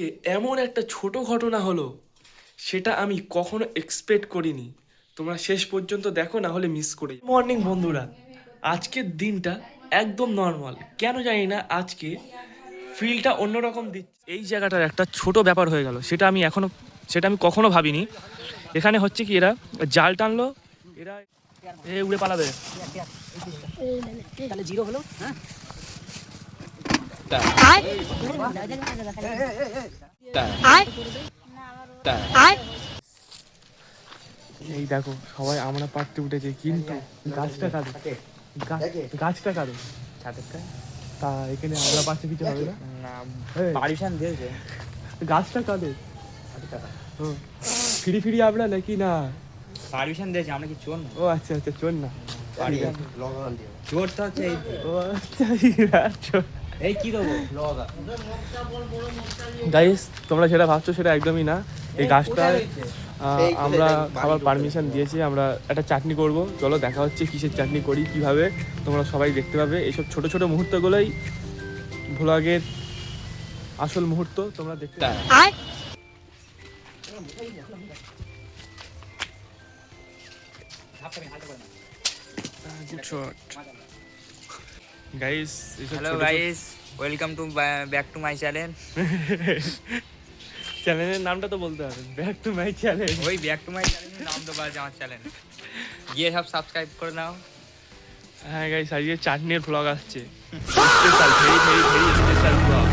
আজকে এমন একটা ছোট ঘটনা হলো, সেটা আমি কখনো এক্সপেক্ট করিনি। তোমরা শেষ পর্যন্ত দেখো, না হলে মিস করে। মর্নিং বন্ধুরা, আজকের দিনটা একদম নর্মাল, কেন জানি না আজকে ফিলটা অন্যরকম দিচ্ছে। এই জায়গাটার একটা ছোট ব্যাপার হয়ে গেল, সেটা আমি কখনো ভাবিনি। এখানে হচ্ছে কি, এরা জাল টানলো, এরা উড়ে পালাবে। তাহলে জিরো হলো। এই দেখো, সবাই আমরা পারতে উঠেছে, কিন্তু গাছটা কাঁদে, গাছটা কাঁদে। তা এখানে আমরা পারতে কিছু হবে না, পারমিশন দিয়েছে। গাছটা কাঁদে। ফিরি ফিরি আমরা নাকি না? পারমিশন দিয়েছে, আমরা কি চোর না? ও আচ্ছা আচ্ছা, চোর না, চোরটা হচ্ছে এই। ও আচ্ছা, এই কি দেবো? গাইস, তোমরা যেটা ভাবছো সেটা একদমই না। এই গাছটা আমরা খাবার পারমিশন দিয়েছি, আমরা একটা চাটনি করব। চলো দেখা হচ্ছে কিসের চাটনি করি, কিভাবে তোমরা সবাই দেখতে পাবে। এইসব ছোট ছোট মুহূর্তগুলোই ভ্লগের আসল মুহূর্ত, তোমরা দেখতে পাবে। Guys, hello guys, welcome to back to my channel. চ্যানেলের নামটা তো বলতে হবে, ব্যাক টু মাই চ্যানেল। ওই ব্যাক টু মাই চ্যানেল নাম দেবো আজ আমার চ্যানেল, গিয়ে সব সাবস্ক্রাইব করে নাও। হ্যাঁ গাইস, আজকে চাটনির ভ্লগ আসছে, special, very very very special vlog.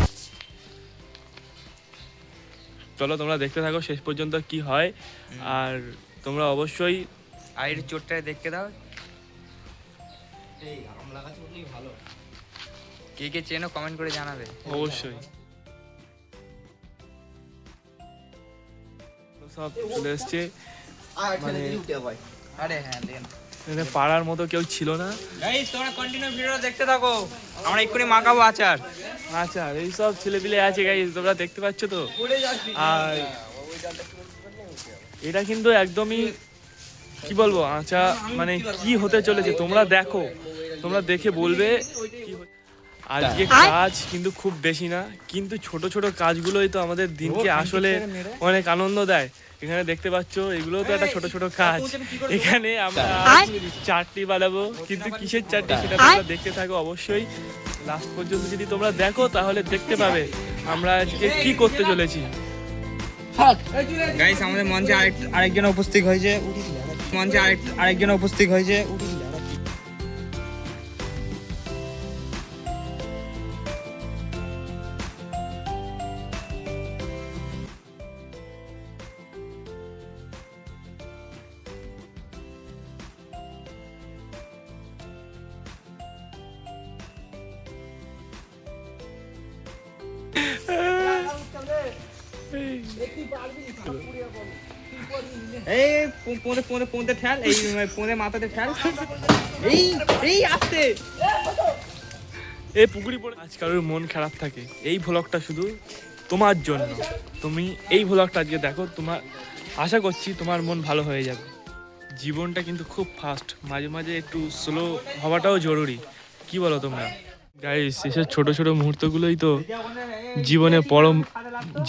চলো তোমরা দেখতে থাকো শেষ পর্যন্ত কি হয়। আর তোমরা অবশ্যই আর এই চোরটা দেখতে দাও, কে কে চেনো কমেন্ট করে জানাবে অবশ্যই। সব চলে এসছে, মানে আরে হ্যাঁ দেন। এখানে পাড়ার মতো কেউ ছিল না। গাইস তোমরা কন্টিনিউ ভিডিও দেখতে থাকো, আমরা এক্ষুনি মাখাবো আচার। আচ্ছা, এইসব ছেলেপিলে আছে গাইস, তোমরা দেখতে পাচ্ছ তো। আর এটা কিন্তু একদমই কি বলবো, আচ্ছা মানে কি হতে চলেছে তোমরা দেখো, তোমরা দেখে বলবে কি আজকে কাজ কিন্তু খুব বেশি না, কিন্তু ছোট ছোট কাজগুলোই তো আমাদের দিনকে আসলে অনেক আনন্দ দেয়। এখানে দেখতে পাচ্ছ, এগুলো তো একটা ছোট ছোট কাজ। এখানে আমরা চাটনি বানাবো, কিন্তু কিসের চাটনি সেটা তোমরা দেখতে থাকো অবশ্যই। লাস্ট পর্যন্ত যদি তোমরা দেখো তাহলে দেখতে পাবে আমরা আজকে কি করতে চলেছি। গাইস আমাদের মঞ্চে আরেকজন উপস্থিত হয়েছে, মঞ্চে আরেকজন উপস্থিত হয়েছে। এই পোঁতে ঠেল, এই পোঁতে মাথাতে ঠেল, এই আসতে এই পুকুরি পড়ে। আজ কারোর মন খারাপ থাকে, এই ভ্লগটা শুধু তোমার জন্য। তুমি এই ভ্লগটা আজকে দেখো, তোমার আশা করছি তোমার মন ভালো হয়ে যাবে। জীবনটা কিন্তু খুব ফাস্ট, মাঝে মাঝে একটু স্লো হওয়াটাও জরুরি, কি বলো তোমরা? গাইস, এসব ছোট ছোট মুহূর্তগুলোই তো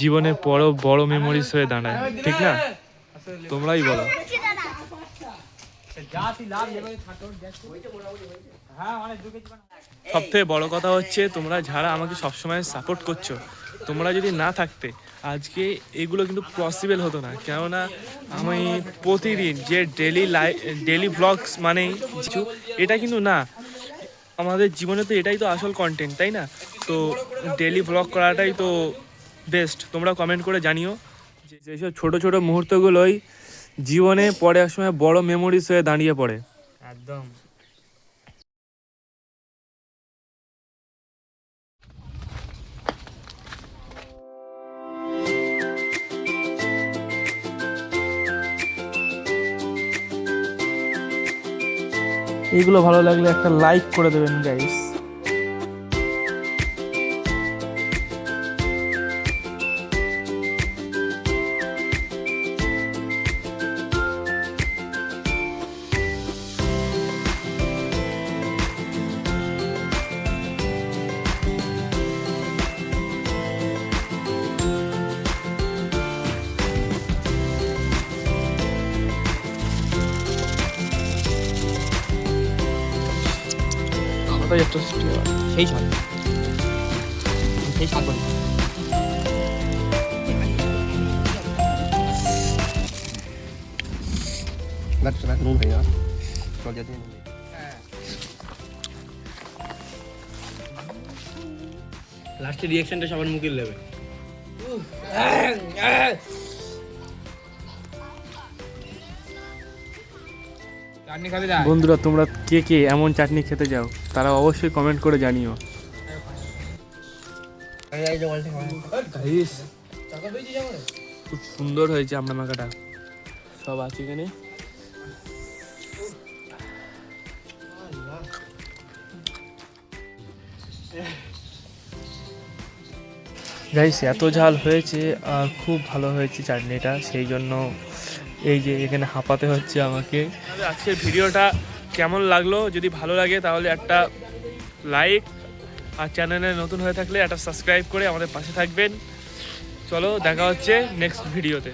জীবনে বড় মেমোরিজ হয়ে দাঁড়ায়, ঠিক না? তোমরাই বলো। সব থেকে বড় কথা হচ্ছে, তোমরা যারা আমাকে সবসময় সাপোর্ট করছো, তোমরা যদি না থাকতে আজকে এগুলো কিন্তু পসিবল হতো না। কেননা আমি প্রতিদিন যে ডেলি ভ্লগস মানে কিছু, এটা কিন্তু না, আমাদের জীবনে তো এটাই তো আসল কন্টেন্ট, তাই না? তো ডেলি ভ্লগ করাটাই তো বেস্ট। তোমরা কমেন্ট করে জানিও যে যেসব ছোট ছোট মুহূর্তগুলোই জীবনে পরে এক সময় বড় মেমোরিজ হয়ে দাঁড়িয়ে পড়ে। একদম। এইগুলো ভালো লাগলে একটা লাইক করে দেবেন গাইস। 65 টাকা সেই স্বাদ সেই স্বাদ বলে লাস্টের রিঅ্যাকশনটা সবার মুখে নেবে। চাটনি খাবি দা বন্ধুরা তোমরা কে কে এমন চাটনি খেতে যাও তারা অবশ্যই কমেন্ট করে জানিও। খুব সুন্দর হয়েছে আমরা মাখাটা, সব আছে এখানে। গাইস এত ঝাল হয়েছে আর খুব ভালো হয়েছে চাটনিটা, সেই জন্য এই যে এখানে হাঁপাতে হচ্ছে আমাকে। আজকের ভিডিওটা কেমন লাগলো, যদি ভালো লাগে তাহলে একটা লাইক, আর চ্যানেলে নতুন হয়ে থাকলে একটা সাবস্ক্রাইব করে আমাদের পাশে থাকবেন। চলো দেখা হচ্ছে নেক্সট ভিডিওতে।